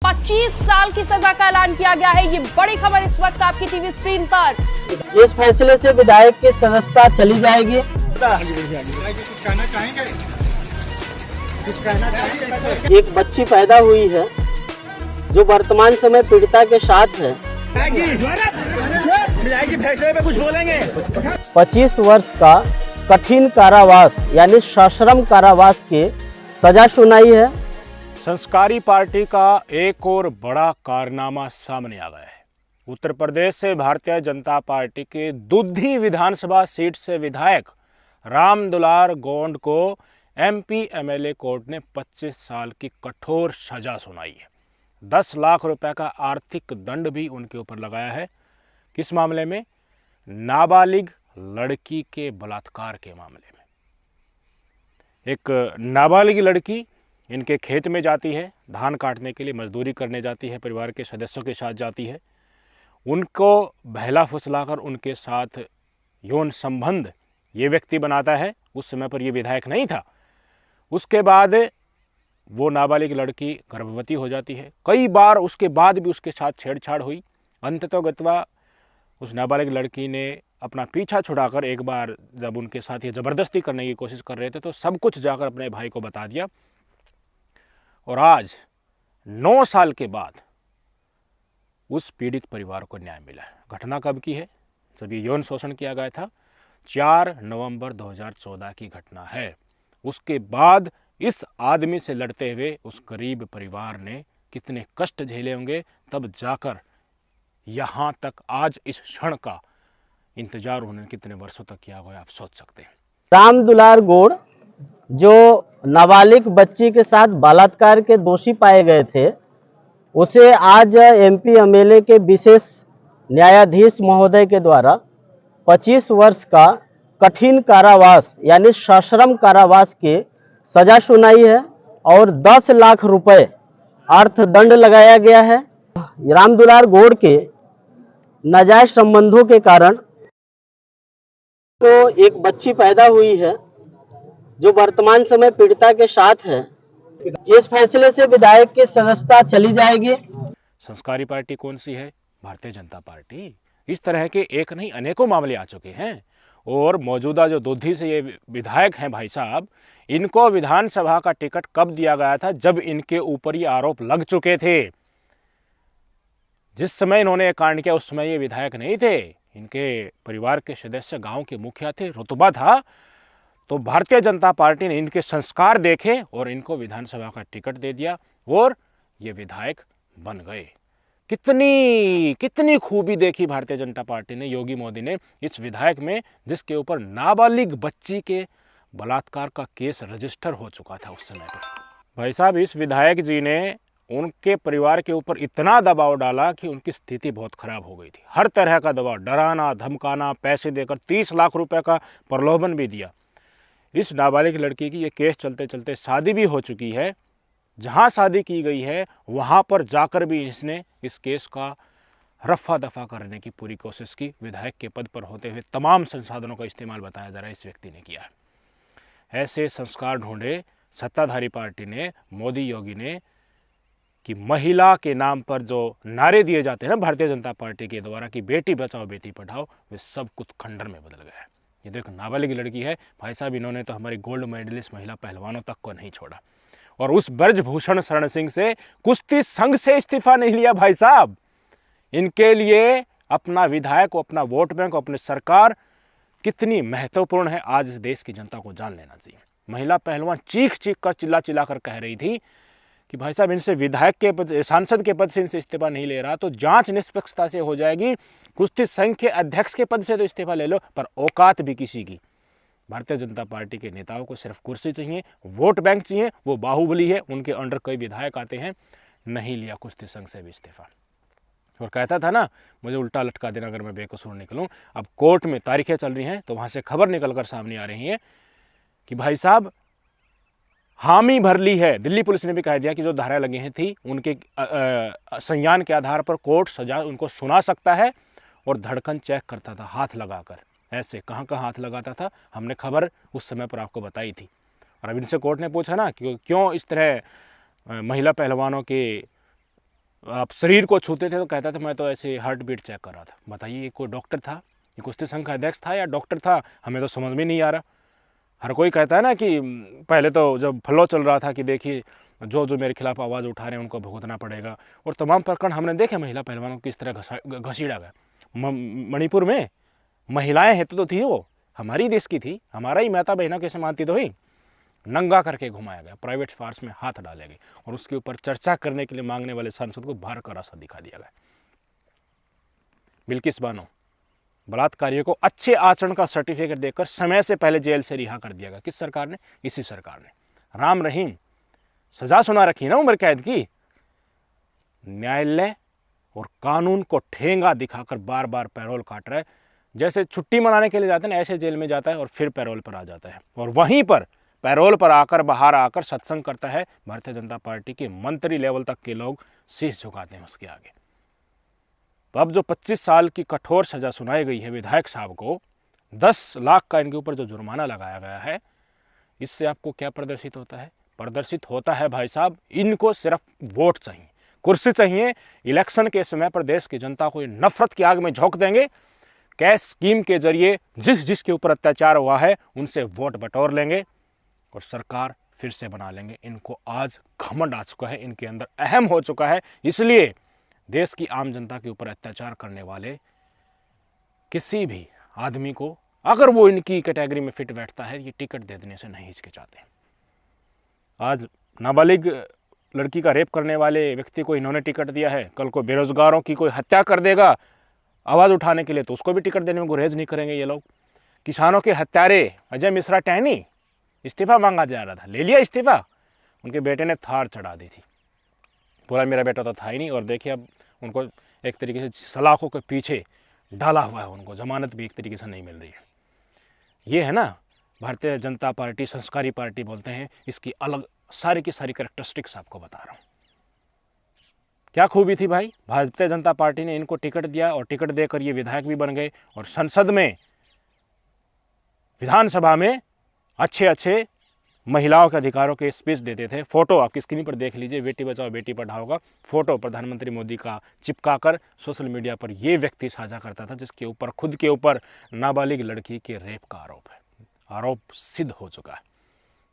25 साल की सजा का ऐलान किया गया है। ये बड़ी खबर इस वक्त आपकी टीवी स्क्रीन पर। इस फैसले से विधायक की सदस्यता चली जाएगी। एक बच्ची पैदा हुई है जो वर्तमान समय पीड़िता के साथ है। फैसले पे कुछ बोलेंगे। 25 वर्ष का कठिन कारावास यानी सश्रम कारावास की सजा सुनाई है। संस्कारी पार्टी का एक और बड़ा कारनामा सामने आ गया है। उत्तर प्रदेश से भारतीय जनता पार्टी के दुधी विधानसभा सीट से विधायक राम दुलार गोंड को एमपी एमएलए कोर्ट ने 25 साल की कठोर सजा सुनाई है। 10 लाख रुपए का आर्थिक दंड भी उनके ऊपर लगाया है। किस मामले में? नाबालिग लड़की के बलात्कार के मामले में। एक नाबालिग लड़की इनके खेत में जाती है, धान काटने के लिए मजदूरी करने जाती है, परिवार के सदस्यों के साथ जाती है। उनको बहला फुसलाकर उनके साथ यौन संबंध ये व्यक्ति बनाता है। उस समय पर ये विधायक नहीं था। उसके बाद वो नाबालिग लड़की गर्भवती हो जाती है। कई बार उसके बाद भी उसके साथ छेड़छाड़ हुई। अंततोगत्वा उस नाबालिग लड़की ने अपना पीछा छुड़ाकर एक बार जब उनके साथ ये ज़बरदस्ती करने की कोशिश कर रहे थे तो सब कुछ जाकर अपने भाई को बता दिया। और आज 9 साल के बाद उस पीड़ित परिवार को न्याय मिला है। घटना कब की है? जब ये यौन शोषण किया गया था, 4 नवंबर 2014 की घटना है। उसके बाद इस आदमी से लड़ते हुए उस गरीब परिवार ने कितने कष्ट झेले होंगे, तब जाकर यहाँ तक आज इस क्षण का इंतजार उन्होंने कितने वर्षों तक किया होगा, आप सोच सकते हैं। राम दुलार गोड़ जो नाबालिग बच्ची के साथ बलात्कार के दोषी पाए गए थे, उसे आज एमपी एमएलए के विशेष न्यायाधीश महोदय के द्वारा 25 वर्ष का कठिन कारावास यानी सश्रम कारावास की सजा सुनाई है और 10 लाख रुपए अर्थदंड लगाया गया है। राम दुलार गोड़ के नाजायज संबंधों के कारण तो एक बच्ची पैदा हुई है जो वर्तमान समय पीड़िता के साथ है। इस फैसले से विधायक की सदस्यता चली जाएगी। संस्कारी पार्टी कौन सी है? भारतीय जनता पार्टी। इस तरह के एक नहीं अनेकों मामले आ चुके हैं और मौजूदा जो दुधी से ये विधायक हैं भाई साहब, इनको विधानसभा का टिकट कब दिया गया था? जब इनके ऊपर ये आरोप लग चुके थे। जिस समय इन्होंने ये कांड किया उस समय ये विधायक नहीं थे। इनके परिवार के सदस्य गांव के मुखिया थे, रुतबा था। तो भारतीय जनता पार्टी ने इनके संस्कार देखे और इनको विधानसभा का टिकट दे दिया और ये विधायक बन गए। कितनी खूबी देखी भारतीय जनता पार्टी ने, योगी मोदी ने इस विधायक में, जिसके ऊपर नाबालिग बच्ची के बलात्कार का केस रजिस्टर हो चुका था उस समय पर। भाई साहब, इस विधायक जी ने उनके परिवार के ऊपर इतना दबाव डाला कि उनकी स्थिति बहुत खराब हो गई थी। हर तरह का दबाव, डराना, धमकाना, पैसे देकर 30 लाख रुपए का प्रलोभन भी दिया। इस नाबालिग लड़की की ये केस चलते चलते शादी भी हो चुकी है। जहां शादी की गई है वहां पर जाकर भी इसने इस केस का रफा दफा करने की पूरी कोशिश की। विधायक के पद पर होते हुए तमाम संसाधनों का इस्तेमाल बताया जा रहा है इस व्यक्ति ने किया है। ऐसे संस्कार ढूंढे सत्ताधारी पार्टी ने, मोदी योगी ने, कि महिला के नाम पर जो नारे दिए जाते हैं ना भारतीय जनता पार्टी के द्वारा कि बेटी बचाओ बेटी पढ़ाओ, वे सब कुछ खंडर में बदल गया है। ये देखो नाबालिग लड़की है भाई साहब, इन्होंने तो हमारी गोल्ड मेडलिस्ट महिला पहलवानों तक को नहीं छोड़ा। और उस ब्रजभूषण शरण सिंह से कुश्ती संघ से इस्तीफा नहीं लिया भाई साहब। इनके लिए अपना विधायक, अपना वोट बैंक, अपनी सरकार कितनी महत्वपूर्ण है आज इस देश की जनता को जान लेना चाहिए। महिला पहलवान चीख चीख कर चिल्ला चिल्ला कर कह रही थी कि भाई साहब, इनसे विधायक के पद, सांसद के पद से इनसे इस्तीफा नहीं ले रहा तो जांच निष्पक्षता से हो जाएगी। कुश्ती संघ के अध्यक्ष के पद से तो इस्तीफा ले लो, पर औकात भी किसी की। भारतीय जनता पार्टी के नेताओं को सिर्फ कुर्सी चाहिए, वोट बैंक चाहिए, वो बाहुबली है। उनके अंडर कई विधायक आते हैं, नहीं लिया कुश्ती संघ से भी इस्तीफा। और कहता था ना, मुझे उल्टा लटका देना अगर मैं बेकसूर निकलूं। अब कोर्ट में तारीखें चल रही हैं तो वहां से खबर निकल कर सामने आ रही है कि भाई साहब हामी भर ली है। दिल्ली पुलिस ने भी कह दिया कि जो धारा लगी हैं थी उनके संज्ञान के आधार पर कोर्ट सजा उनको सुना सकता है। और धड़कन चेक करता था हाथ लगाकर, ऐसे कहाँ कहाँ हाथ लगाता था, हमने खबर उस समय पर आपको बताई थी। और अब इनसे कोर्ट ने पूछा ना कि क्यों इस तरह महिला पहलवानों के आप शरीर को छूते थे तो कहता था मैं तो ऐसे हार्ट बीट चेक कर रहा था। बताइए ये कोई डॉक्टर था, ये कुश्ती संघ का अध्यक्ष था या डॉक्टर था, हमें तो समझ में नहीं आ रहा। हर कोई कहता है ना कि पहले तो जब फ्लो चल रहा था कि देखिए जो मेरे खिलाफ आवाज़ उठा रहे हैं उनको भुगतना पड़ेगा, और तमाम प्रकरण हमने देखे महिला पहलवानों को किस तरह घसीड़ा गया। मणिपुर में महिलाएं हेतु तो थी, वो हमारी देश की थी, हमारा ही माता बहना कैसे मानती तो ही, नंगा करके घुमाया गया, प्राइवेट फार्स में हाथ डाले गए और उसके ऊपर चर्चा करने के लिए मांगने वाले सांसद को बाहर का रास्ता दिखा दिया गया। बिल्किस बानो बलात्कारियों को अच्छे आचरण का सर्टिफिकेट देकर समय से पहले जेल से रिहा कर दिया गया। किस सरकार ने? इसी सरकार ने। राम रहीम सजा सुना रखी ना उम्र कैद की। न्यायालय और कानून को ठेंगा दिखाकर बार बार पैरोल काट रहा है। जैसे छुट्टी मनाने के लिए जाते हैं ना, ऐसे जेल में जाता है और फिर पैरोल पर आ जाता है, और वहीं पर पैरोल पर आकर बाहर आकर सत्संग करता है। भारतीय जनता पार्टी के मंत्री लेवल तक के लोग शीश झुकाते हैं उसके आगे। तो अब जो 25 साल की कठोर सजा सुनाई गई है विधायक साहब को, 10 लाख का इनके ऊपर जो जुर्माना लगाया गया है, इससे आपको क्या प्रदर्शित होता है? प्रदर्शित होता है भाई साहब, इनको सिर्फ वोट चाहिए, कुर्सी चाहिए। इलेक्शन के समय पर देश की जनता को नफरत की आग में झोंक देंगे। कैश स्कीम के जरिए जिसके ऊपर अत्याचार हुआ है उनसे वोट बटोर लेंगे और सरकार फिर से बना लेंगे। इनको आज घमंड आ चुका है, इनके अंदर अहम हो चुका है। इसलिए देश की आम जनता के ऊपर अत्याचार करने वाले किसी भी आदमी को, अगर वो इनकी कैटेगरी में फिट बैठता है, ये टिकट दे देने से नहीं हिचकिचाते। आज नाबालिग लड़की का रेप करने वाले व्यक्ति को इन्होंने टिकट दिया है, कल को बेरोजगारों की कोई हत्या कर देगा आवाज़ उठाने के लिए तो उसको भी टिकट देने में गुरेज नहीं करेंगे ये लोग। किसानों के हत्यारे अजय मिश्रा टहनी, इस्तीफा मांगा जा रहा था, ले लिया इस्तीफा, उनके बेटे ने थार चढ़ा दी थी, बोला मेरा बेटा तो था ही नहीं। और देखिए अब उनको एक तरीके से सलाखों के पीछे डाला हुआ है, उनको जमानत भी एक तरीके से नहीं मिल रही है। ये है ना भारतीय जनता पार्टी, संस्कारी पार्टी बोलते हैं, इसकी अलग सारी की सारी कैरेक्टरिस्टिक्स आपको बता रहा हूँ। क्या खूबी थी भाई, भारतीय जनता पार्टी ने इनको टिकट दिया और टिकट देकर ये विधायक भी बन गए और संसद में, विधानसभा में अच्छे महिलाओं के अधिकारों के स्पीच देते थे। फोटो आपकी स्क्रीन पर देख लीजिए, बेटी बचाओ बेटी पढ़ाओ का फोटो प्रधानमंत्री मोदी का चिपकाकर सोशल मीडिया पर यह व्यक्ति साझा करता था, जिसके ऊपर खुद के ऊपर नाबालिग लड़की के रेप का आरोप है। आरोप सिद्ध हो चुका है,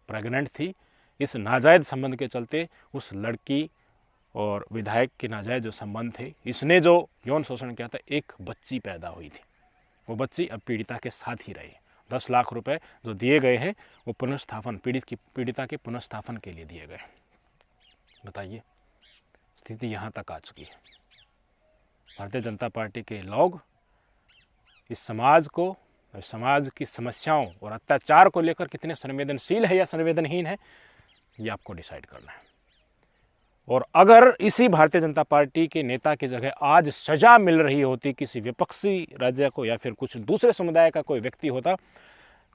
प्रेग्नेंट थी। इस नाजायज संबंध के चलते उस लड़की और विधायक के नाजायज जो संबंध थे, इसने जो यौन शोषण किया था, एक बच्ची पैदा हुई थी। वो बच्ची अब पीड़िता के साथ ही रही। 10 लाख रुपए जो दिए गए हैं वो पुनर्स्थापन, पीड़िता के पुनर्स्थापन के लिए दिए गए। बताइए, स्थिति यहाँ तक आ चुकी है। भारतीय जनता पार्टी के लोग इस समाज को, समाज की समस्याओं और अत्याचार को लेकर कितने संवेदनशील है या संवेदनहीन है, ये आपको डिसाइड करना है। और अगर इसी भारतीय जनता पार्टी के नेता की जगह आज सजा मिल रही होती किसी विपक्षी राज्य को या फिर कुछ दूसरे समुदाय का कोई व्यक्ति होता,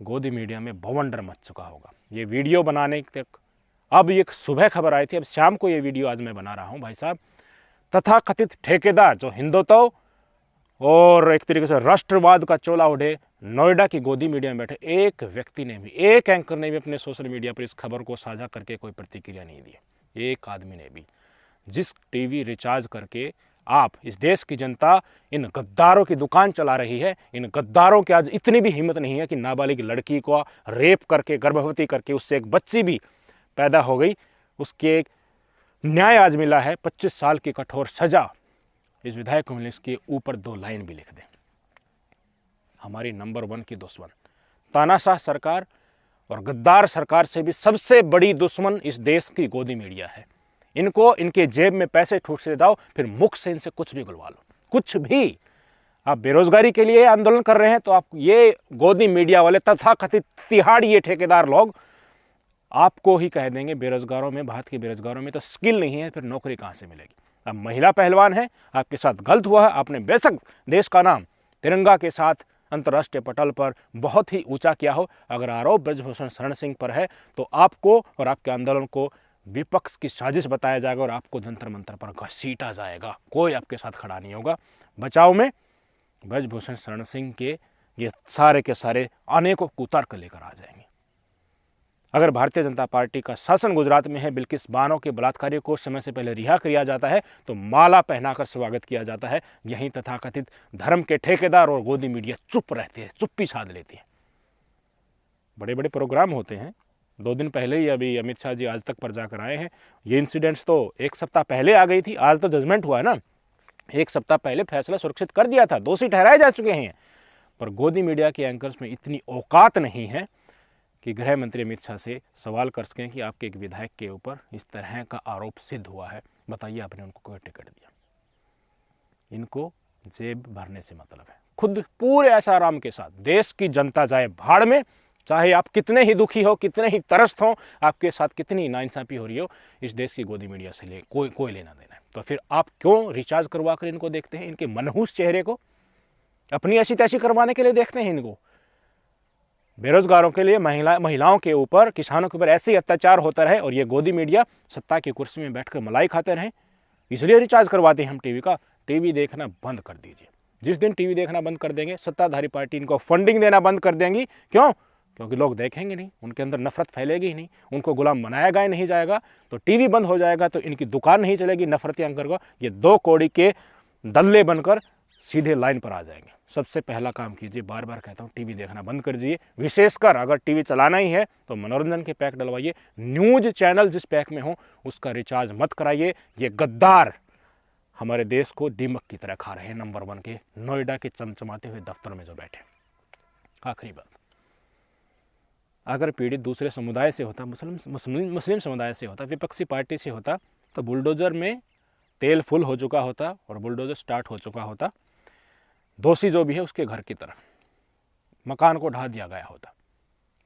गोदी मीडिया में भवंडर मच चुका होगा। ये वीडियो बनाने तक, अब एक सुबह खबर आई थी, अब शाम को ये वीडियो आज मैं बना रहा हूँ भाई साहब। तथाकथित ठेकेदार जो हिंदुत्व और एक तरीके से राष्ट्रवाद का चोला ओढ़े नोएडा की गोदी मीडिया में बैठे एक व्यक्ति ने भी, एक एंकर ने भी अपने सोशल मीडिया पर इस खबर को साझा करके कोई प्रतिक्रिया नहीं दी। एक आदमी ने भी। जिस टीवी रिचार्ज करके आप, इस देश की जनता इन गद्दारों की दुकान चला रही है, इन गद्दारों की आज इतनी भी हिम्मत नहीं है कि नाबालिग लड़की को रेप करके, गर्भवती करके उससे एक बच्ची भी पैदा हो गई, उसके एक न्याय आज मिला है 25 साल की कठोर सजा। इस विधायक को मिले, इसके ऊपर 2 लाइन भी लिख दें। हमारी नंबर 1 की दुश्मन तानाशाह सरकार और गद्दार सरकार से भी सबसे बड़ी दुश्मन इस देश की गोदी मीडिया है। इनको इनके जेब में पैसे ठूस से दाओ, फिर मुख से इनसे कुछ भी गुलवा लो, कुछ भी। आप बेरोजगारी के लिए आंदोलन कर रहे हैं तो आप, ये गोदी मीडिया वाले तथाकथित तिहाड़ी ये ठेकेदार लोग आपको ही कह देंगे बेरोजगारों में, भारत के बेरोजगारों में तो स्किल नहीं है, फिर नौकरी कहाँ से मिलेगी। अब महिला पहलवान है, आपके साथ गलत हुआ है, आपने बेशक देश का नाम तिरंगा के साथ अंतर्राष्ट्रीय पटल पर बहुत ही ऊंचा किया हो, अगर आरोप ब्रजभूषण शरण सिंह पर है तो आपको और आपके आंदोलन को विपक्ष की साजिश बताया जाएगा और आपको जंतर मंतर पर घसीटा जाएगा। कोई आपके साथ खड़ा नहीं होगा। बचाव में ब्रजभूषण शरण सिंह के ये सारे के सारे अनेकों कुतर्क लेकर आ जाएंगे। अगर भारतीय जनता पार्टी का शासन गुजरात में है, बिल्किस बानो के बलात्कारियों को समय से पहले रिहा किया जाता है तो माला पहनाकर स्वागत किया जाता है। यहीं तथाकथित धर्म के ठेकेदार और गोदी मीडिया चुप रहते हैं, चुप्पी साध लेती है। बड़े बड़े प्रोग्राम होते हैं। 2 दिन पहले ही अभी अमित शाह जी आज तक पर जाकर आए हैं। ये इंसिडेंट्स तो 1 सप्ताह पहले आ गई थी, आज तो जजमेंट हुआ है ना। 1 सप्ताह पहले फैसला सुरक्षित कर दिया था, दोषी ठहराए जा चुके हैं। पर गोदी मीडिया के एंकर्स में इतनी औकात नहीं है कि गृह मंत्री अमित शाह से सवाल कर सकें कि आपके एक विधायक के ऊपर इस तरह का आरोप सिद्ध हुआ है, बताइए आपने उनको कोई टिकट दिया। इनको जेब भरने से मतलब है। खुद पूरे ऐसाराम के साथ देश की जनता जाए भाड़ में, चाहे आप कितने ही दुखी हो, कितने ही त्रस्त हो, आपके साथ कितनी नाइंसाफी हो रही हो, इस देश की गोदी मीडिया से कोई लेना देना है। तो फिर आप क्यों रिचार्ज करवा कर इनको देखते हैं? इनके मनहूस चेहरे को अपनी ऐसी तैसी करवाने के लिए देखते हैं इनको। बेरोजगारों के लिए, महिलाओं के ऊपर, किसानों के ऊपर ऐसे ही अत्याचार होता रहे और ये गोदी मीडिया सत्ता की कुर्सी में बैठकर मलाई खाते रहें, इसलिए रिचार्ज करवाते हैं हम टीवी का। टीवी देखना बंद कर दीजिए। जिस दिन टीवी देखना बंद कर देंगे, सत्ताधारी पार्टी इनको फंडिंग देना बंद कर देंगी। क्यों? क्योंकि लोग देखेंगे नहीं, उनके अंदर नफरत फैलेगी ही नहीं, उनको गुलाम बनाया नहीं जाएगा। तो टीवी बंद हो जाएगा तो इनकी दुकान नहीं चलेगी। नफरती एंकर को ये 2 कौड़ी के दल्ले बनकर सीधे लाइन पर आ जाएंगे। सबसे पहला काम कीजिए, बार बार कहता हूँ, टीवी देखना बंद कर दीजिए। विशेषकर अगर टीवी चलाना ही है तो मनोरंजन के पैक डलवाइए। न्यूज चैनल जिस पैक में हो उसका रिचार्ज मत कराइए। ये गद्दार हमारे देश को दीमक की तरह खा रहे हैं, नंबर 1 के नोएडा के चमचमाते हुए दफ्तर में जो बैठे। आखिरी बात, अगर पीड़ित दूसरे समुदाय से होता, मुस्लिम समुदाय से होता, विपक्षी पार्टी से होता, तो बुलडोजर में तेल फुल हो चुका होता और बुलडोजर स्टार्ट हो चुका होता। दोषी जो भी है उसके घर की तरफ मकान को ढा दिया गया होता।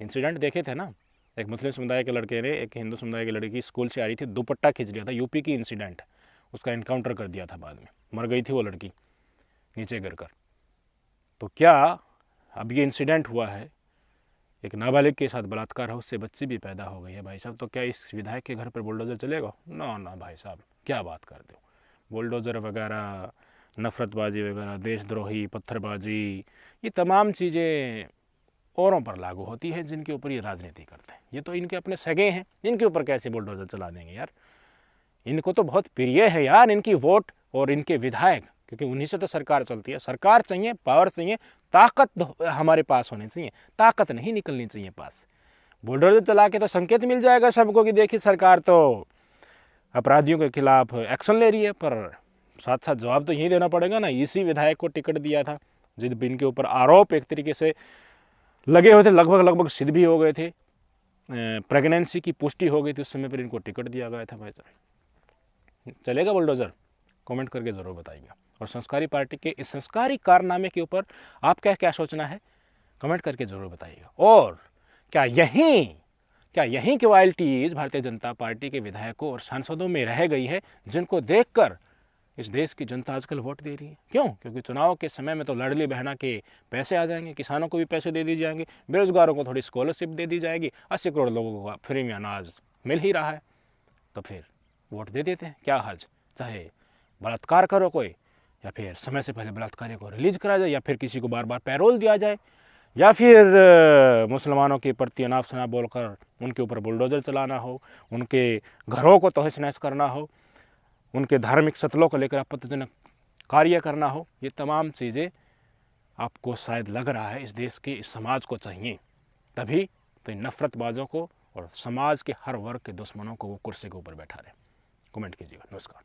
इंसिडेंट देखे थे ना, एक मुस्लिम समुदाय के लड़के ने एक हिंदू समुदाय की लड़की स्कूल से आ रही थी, दुपट्टा खींच लिया था। यूपी की इंसिडेंट, उसका एनकाउंटर कर दिया था, बाद में मर गई थी वो लड़की नीचे गिरकर। तो क्या अब ये इंसिडेंट हुआ है, एक नाबालिग के साथ बलात्कार है, उससे बच्ची भी पैदा हो गई है भाई साहब, तो क्या इस विधायक के घर पर बुलडोजर चलेगा? ना भाई साहब, क्या बात करते हो। बुलडोजर वगैरह, नफरतबाजी वगैरह, देशद्रोही, पत्थरबाजी, ये तमाम चीज़ें औरों पर लागू होती है जिनके ऊपर ये राजनीति करते हैं। ये तो इनके अपने सगे हैं, इनके ऊपर कैसे बुलडोजर चला देंगे यार। इनको तो बहुत प्रिय है यार इनकी वोट और इनके विधायक, क्योंकि उन्हीं से तो सरकार चलती है। सरकार चाहिए, पावर चाहिए, ताकत हमारे पास होनी चाहिए, ताकत नहीं निकलनी चाहिए पास। बुलडोजर चला के तो संकेत मिल जाएगा सबको कि देखिए सरकार तो अपराधियों के खिलाफ एक्शन ले रही है, पर साथ साथ जवाब तो यही देना पड़ेगा ना। इसी विधायक को टिकट दिया था जिन इनके ऊपर आरोप एक तरीके से लगे हुए थे, लगभग सिद्ध भी हो गए थे, प्रेगनेंसी की पुष्टि हो गई थी, उस समय पर इनको टिकट दिया गया था। भाई साहब, चलेगा बुलडोजर? कमेंट करके ज़रूर बताइएगा। और संस्कारी पार्टी के इस संस्कारी कारनामे के ऊपर आप क्या सोचना है, कमेंट करके ज़रूर बताइएगा। और क्या यहीं की रॉयल्टीज भारतीय जनता पार्टी के विधायकों और सांसदों में रह गई है, जिनको देखकर इस देश की जनता आजकल वोट दे रही है? क्यों? क्योंकि चुनाव के समय में तो लाडली बहना के पैसे आ जाएंगे, किसानों को भी पैसे दे दिए जाएंगे, बेरोजगारों को थोड़ी स्कॉलरशिप दे दी जाएगी, 80 करोड़ लोगों को फ्री में अनाज मिल ही रहा है, तो फिर वोट दे देते हैं। क्या हर्ज? चाहे बलात्कार करो कोई, या फिर समय से पहले बलात्कारी को रिलीज करा जाए, या फिर किसी को बार बार पैरोल दिया जाए, या फिर मुसलमानों के प्रति अनाप शनाप बोलकर उनके ऊपर बुलडोजर चलाना हो, उनके घरों को तहस नहस करना हो, उनके धार्मिक सतलों को लेकर आपत्तिजनक कार्य करना हो। ये तमाम चीज़ें आपको शायद लग रहा है इस देश के, इस समाज को चाहिए, तभी तो इन नफरतबाजों को और समाज के हर वर्ग के दुश्मनों को वो कुर्सी के ऊपर बैठा रहे। कमेंट कीजिएगा। नमस्कार।